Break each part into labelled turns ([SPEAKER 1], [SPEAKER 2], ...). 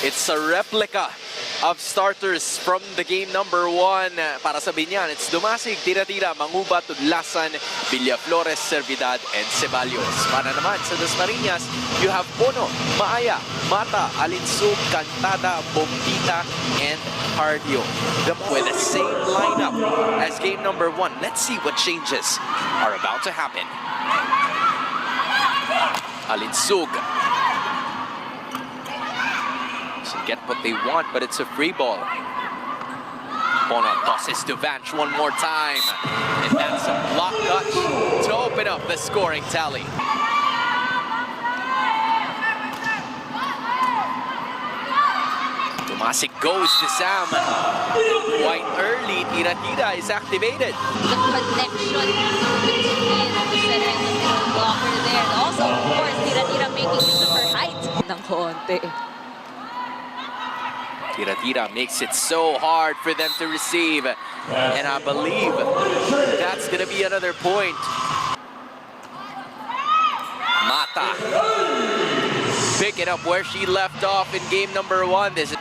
[SPEAKER 1] It's a replica of starters from the game number 1 para sa Binyan. It's Dumasig, Tira-Tira, Manguba, Tudlasan, Villaflores, Servidad, and Ceballos. Para naman sa Dasmariñas, you have Bono, Maaya, Mata, Alinsug, Cantada, Bombita, and Cardio. With the same lineup as game number 1. Let's see what changes are about to happen. Alinsug. Get what they want, but it's a free ball. Bono tosses to Vanch one more time. And that's a block touch to open up the scoring tally. Dumasig goes to Sam. Quite early, Tira-Tira is activated.
[SPEAKER 2] The connection between the center and the middle blocker there. And also, of course, Tira-Tira making use of her height. Ng konti.
[SPEAKER 1] Tira-Tira makes it so hard for them to receive. And I believe that's going to be another point. Mata. Pick it up where she left off in game number 1. This is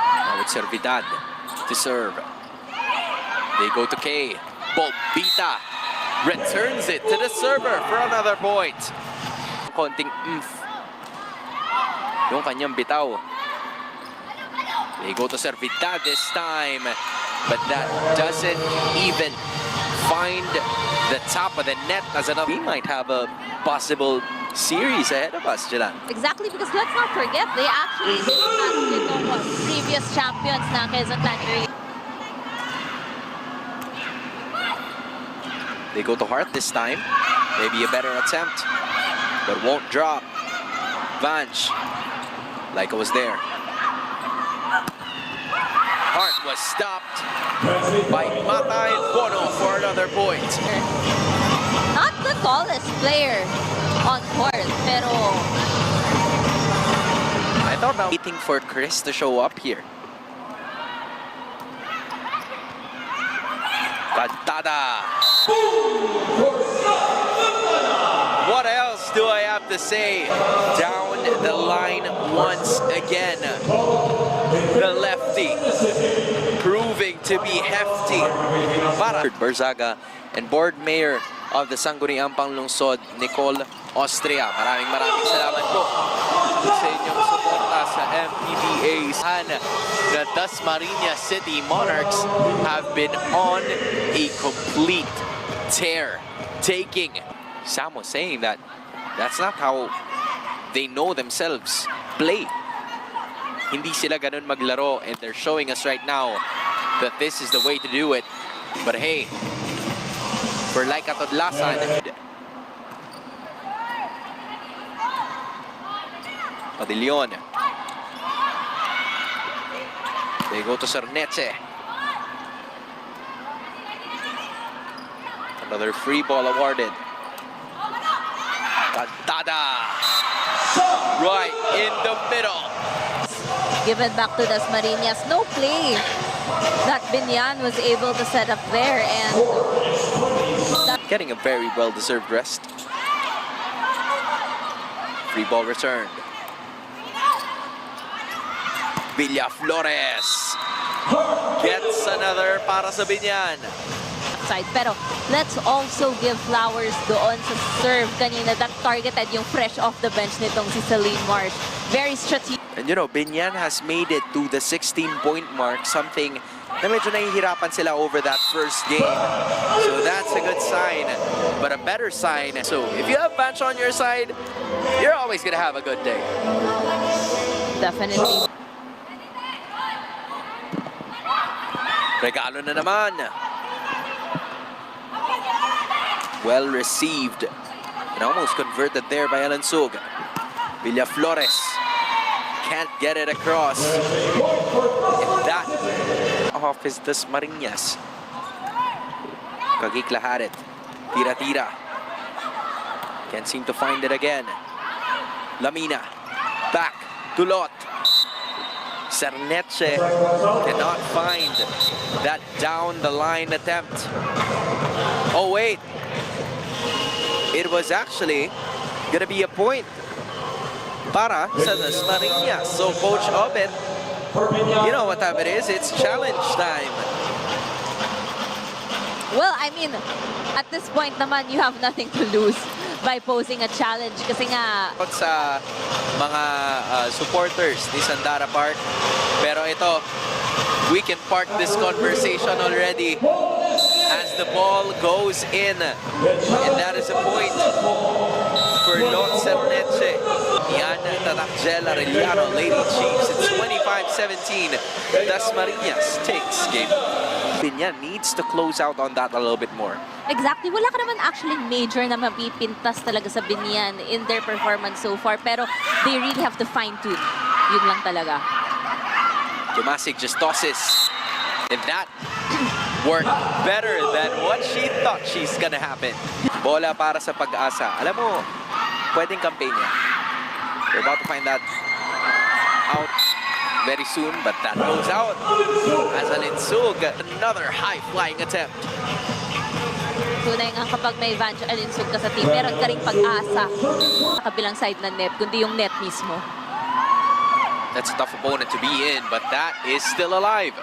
[SPEAKER 1] now it's Servidad to serve. They go to K. Bombita returns it to the server for another point. Konting yung kanyang bitaw. They go to Servidad this time, but that doesn't even find the top of the net as enough. We might have a possible series ahead of us, Jilan.
[SPEAKER 2] Exactly, because let's not forget, they actually had previous champions na Quezon Tangerine.
[SPEAKER 1] They go to Hart this time. Maybe a better attempt, but won't drop. Vanch, like it was there. Hart was stopped by Mata and Bono for another point.
[SPEAKER 2] Not the tallest player on court, pero
[SPEAKER 1] I thought now waiting for Chris to show up here. Cantada. What else do I have to say? Down the line once again. The lefty proving to be hefty. Para Barzaga and board mayor of the Sangguniang Panglungsod, Nicole Austria. Maraming salamat po sa inyong suporta sa MPVA. The Dasmariñas City Monarchs have been on a complete tear. Sam was saying that that's not how they know themselves play. Hindi sila ganun maglaro, and they're showing us right now that this is the way to do it. But hey, for like Tudlasan, Padillon. They go to Cerneche. Another free ball awarded. Cantada. Right in the middle.
[SPEAKER 2] given back to Dasmariñas. No play that Binyan was able to set up there, and
[SPEAKER 1] getting a very well-deserved rest. Free ball returned. Villaflores gets another para sa Binyan.
[SPEAKER 2] Side. Pero let's also give flowers doon sa serve kanina that targeted yung fresh off the bench nitong si Celine Marsh. Very strategic.
[SPEAKER 1] And you know, Binyan has made it to the 16-point mark, something na medyo nahihirapan sila over that first game. So that's a good sign, but a better sign. So if you have Vanch on your side, you're always gonna have a good day.
[SPEAKER 2] Definitely.
[SPEAKER 1] Regalo na naman. Well received and almost converted there by Alansug. Villaflores can't get it across. And that off is Dasmariñas. Kagiklaharit. Tira-tira. Can't seem to find it again. Lamina. Back to Lot. Cerneche cannot find that down the line attempt. Oh wait. It was actually gonna be a point. para sa Dasmariñas. So Coach Obet, you know what time it is? It's challenge time.
[SPEAKER 2] Well, I mean, at this point naman, you have nothing to lose by posing a challenge kasi nga
[SPEAKER 1] Sa mga supporters ni Sandara Park. Pero ito, we can park this conversation already as the ball goes in. And that is a point for Lot Cerneche. Yan Tatakjel Arellano, Lady Chiefs. It's 25-17. Dasmariñas takes game. Binyan needs to close out on that a little bit more.
[SPEAKER 2] exactly, wala ka naman actually major na mapipintas talaga sa Binyan in their performance so far. Pero they really have to fine-tune. Yun lang talaga.
[SPEAKER 1] Tomasic just tosses. And that worked better than what she thought she's gonna happen. Bola para sa Pag-asa. Alam mo, pwedeng kampanya. We're about to find that out very soon, but that goes out as Alinsug. Another high-flying attempt.
[SPEAKER 2] Tunay nga kapag may Vance Alinsug ka sa team, meron ka ring pag-asa sa kabilang side ng net, kundi yung net mismo.
[SPEAKER 1] That's a tough opponent to be in, but that is still alive.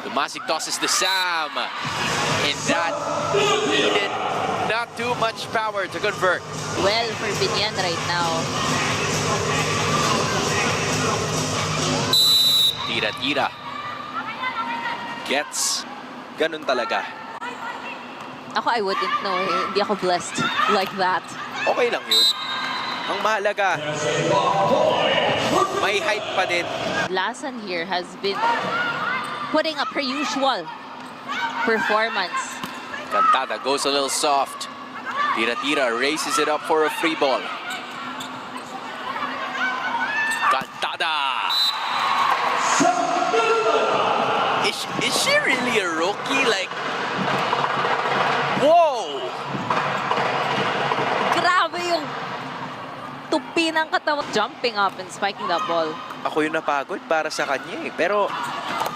[SPEAKER 1] Tomasic tosses to Sam. And that needed not too much power to convert.
[SPEAKER 2] Well, for Binyan right now.
[SPEAKER 1] Tira-tira. Gets. Ganun talaga.
[SPEAKER 2] Ako, I wouldn't know. Hindi ako blessed like that.
[SPEAKER 1] Okay lang yun. Ang mahalaga, may height pa din.
[SPEAKER 2] Lasan here has been putting up her usual performance.
[SPEAKER 1] Cantada goes a little soft. Tira-tira races it up for a free ball. Cantada! Is she really a rookie? Like, whoa!
[SPEAKER 2] Grabe yung tupi ng katawan. Jumping up and spiking that ball.
[SPEAKER 1] Ako yung napagod para sa kanya eh. Pero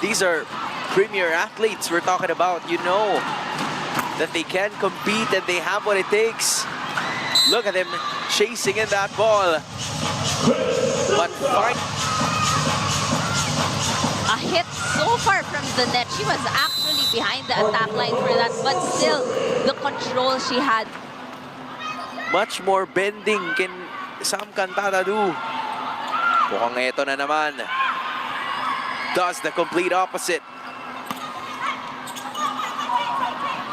[SPEAKER 1] these are premier athletes we're talking about. You know that they can compete and they have what it takes. Look at them chasing in that ball. But fine.
[SPEAKER 2] A hit so far from the net. She was actually behind the attack line for that, but still, the control she had.
[SPEAKER 1] Much more bending can Sam Cantada do. Mukhang ito na naman. Does the complete opposite.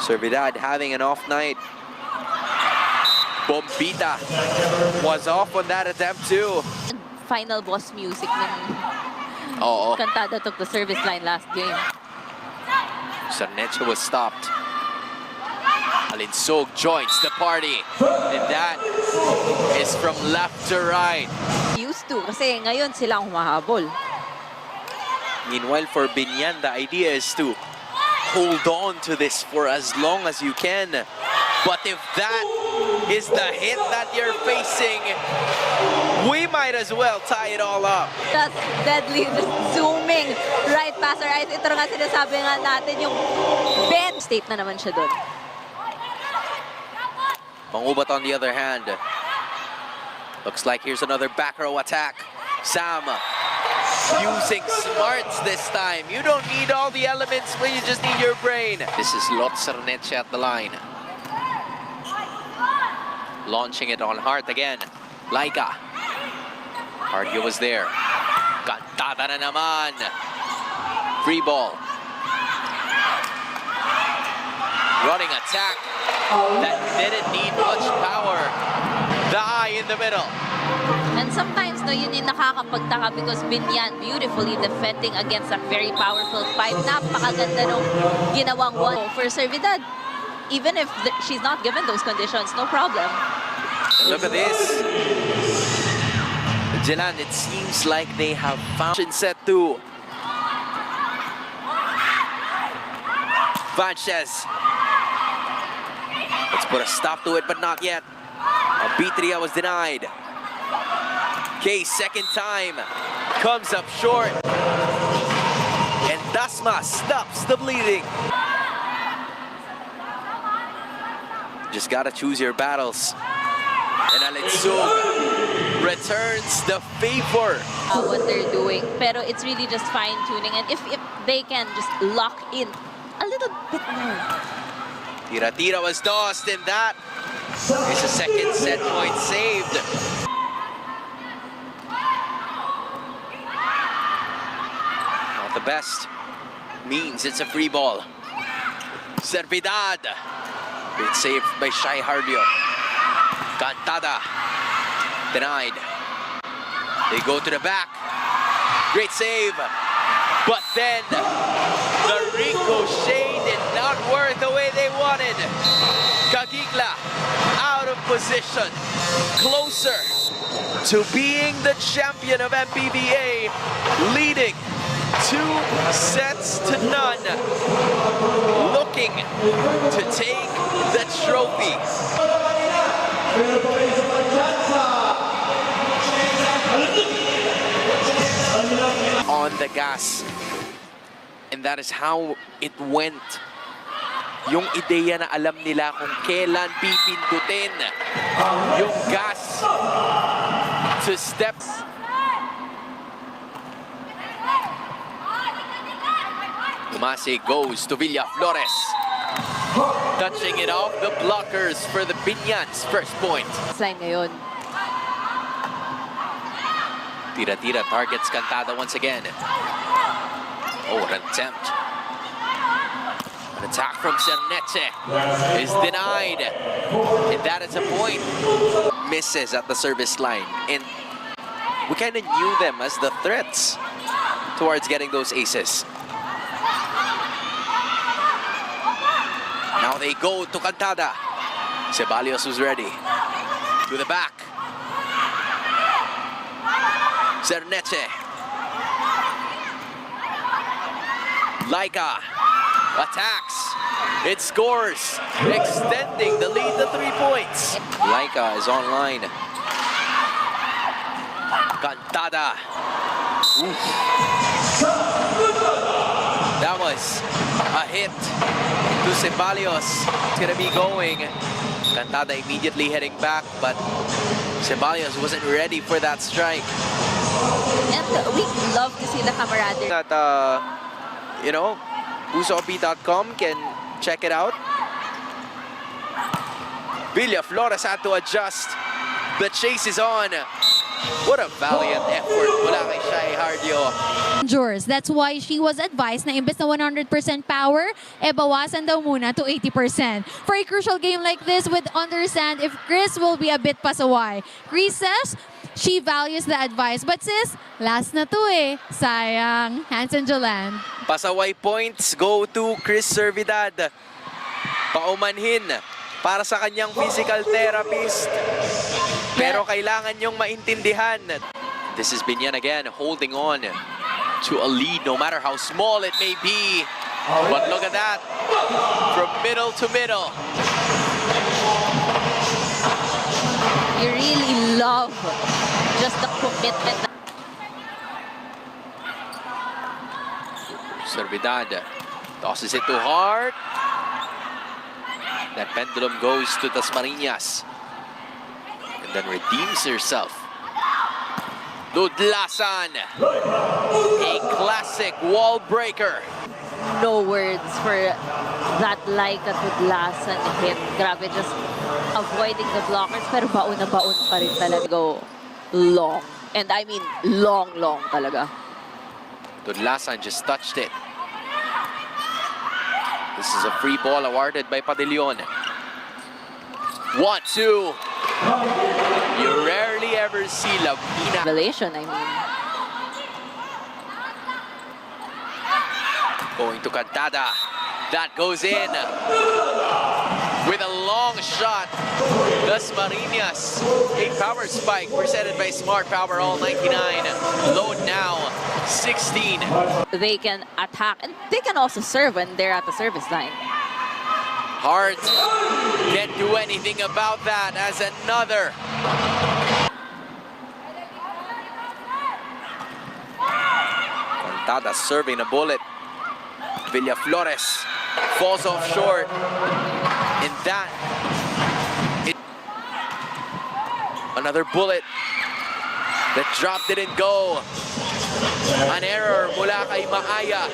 [SPEAKER 1] Servidad having an off night. Bombita was off on that attempt too.
[SPEAKER 2] Final boss music ng
[SPEAKER 1] Oo.
[SPEAKER 2] Cantada took the service line last game.
[SPEAKER 1] Cerneche was stopped. Alinsug joins the party. And that is from left to right.
[SPEAKER 2] Used to, kasi ngayon sila ang humahabol.
[SPEAKER 1] Meanwhile, for Binyan, the idea is to hold on to this for as long as you can. But if that is the hit that you're facing, we might as well tie it all up.
[SPEAKER 2] That's deadly, just zooming right past her eyes. Ito nga sinasabi nga natin yung bend. State na naman siya doon.
[SPEAKER 1] Mangubat on the other hand. Looks like here's another back row attack. Sam using smarts this time. You don't need all the elements, but you just need your brain. This is Lot Cerneche at the line. Launching it on Hart again. Laika. Hardio was there. Cantada na naman. Free ball. Running attack that didn't need much power. The eye in the middle.
[SPEAKER 2] And sometimes, no, yun yung nakakapagtaka because Binyan beautifully defending against a very powerful pipe. Napakaganda nung ginawang one for Servidad. Even if she's not given those conditions, no problem.
[SPEAKER 1] Look at this. Jelan, it seems like they have found in set 2. Vanches. Let's put a stop to it, but not yet. Bitria was denied. Okay, second time. Comes up short. And Dasma stops the bleeding. Just gotta choose your battles. And Alinsug returns the favor.
[SPEAKER 2] What they're doing. Pero it's really just fine-tuning. And if they can just lock in a little bit more.
[SPEAKER 1] Tira-tira was tossed, and that is a second set point saved. Not the best. Means it's a free ball. Servidad. Great save by Shai Hardio. Cantada. Denied. They go to the back. Great save. But then the ricochet did not work the way they wanted. Kagigla out of position. Closer to being the champion of MPVA. Leading 2-0. Looking to take the trophy. On the gas. And that is how it went. Yung ideya na alam nila kung kailan pipindutin yung gas to steps. Tomase goes to Villaflores. Touching it off the blockers for the Binyan's first point.
[SPEAKER 2] Line ngayon.
[SPEAKER 1] Tira-tira targets Cantada once again. Oh, what an attempt. An attack from Cernece is denied. And that is a point. Misses at the service line. And we kind of knew them as the threats towards getting those aces. Now they go to Cantada. Ceballos was ready. To the back. Cernece. Laika attacks. It scores, extending the lead to 3 points. Laika is online. Cantada. Oof. That was a hit to Ceballos. It's gonna be going. Cantada immediately heading back, but Ceballos wasn't ready for that strike.
[SPEAKER 2] And we love to see the camaraderie.
[SPEAKER 1] That, you know, usob.com can check it out. Villaflores had to adjust. The chase is on. What a valiant effort mula kay Shai Hardio.
[SPEAKER 3] That's why she was advised na imbes na 100% power, bawasan daw muna to 80%. For a crucial game like this, would understand if Chris will be a bit pasaway. Chris says she values the advice, but sis, last na to sayang. Hansen Jolan.
[SPEAKER 1] Pasaway points go to Chris Servidad. Paumanhin para sa kanyang physical therapist. Pero kailangan niyong maintindihan. This is Binyan again, holding on to a lead, no matter how small it may be. But look at that, from middle to middle.
[SPEAKER 2] You really love just the commitment.
[SPEAKER 1] Servidad tosses it to Hart. That pendulum goes to Dasmariñas. And then redeems herself. Ludlasan, a classic wall breaker.
[SPEAKER 2] No words for that Laika Tudlasan hit. Grabe, just avoiding the blockers, pero baon na baon pa rin talaga. Go long. And I mean long talaga.
[SPEAKER 1] Tudlasan just touched it. This is a free ball awarded by Padillon. 1-2. You rarely ever see Labina.
[SPEAKER 2] Revelation, I mean.
[SPEAKER 1] Going to Cantada. That goes in. With a long shot. Dasmariñas. A power spike presented by Smart Power All 99. Load now 16.
[SPEAKER 2] They can attack and they can also serve when they're at the service line.
[SPEAKER 1] Hart can't do anything about that as another. Cantada serving a bullet. Villaflores falls off short. And that, another bullet The drop didn't go. An error mula kay Maaya.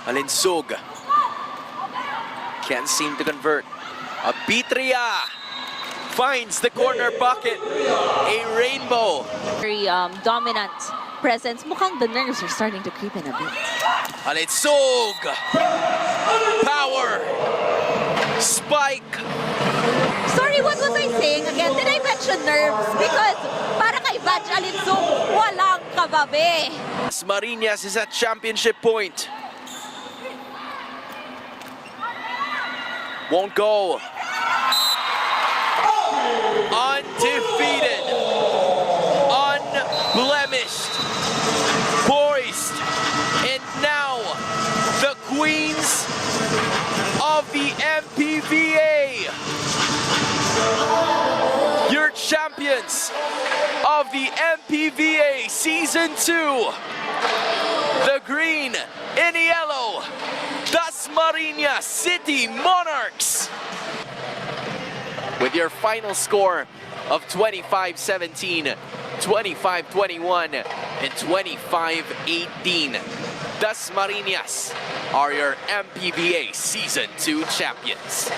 [SPEAKER 1] Alinsug. Can't seem to convert. Abitria finds the corner bucket. A rainbow.
[SPEAKER 2] Very dominant presence. Mukhang the nerves are starting to creep in a bit.
[SPEAKER 1] Alinsug. Power. Spike.
[SPEAKER 2] Sorry, what was I saying again? Did I mention nerves? Because para kay Badge Alinsug, walang kababi.
[SPEAKER 1] Dasmariñas is at championship point. Won't go. Undefeated. Unblemished. Poised. And now, the queens of the MPVA. Your champions of the MPVA Season 2. The green in yellow. Dasmariñas City Monarchs. With your final score of 25-17, 25-21, and 25-18, Dasmariñas are your MPVA Season 2 champions.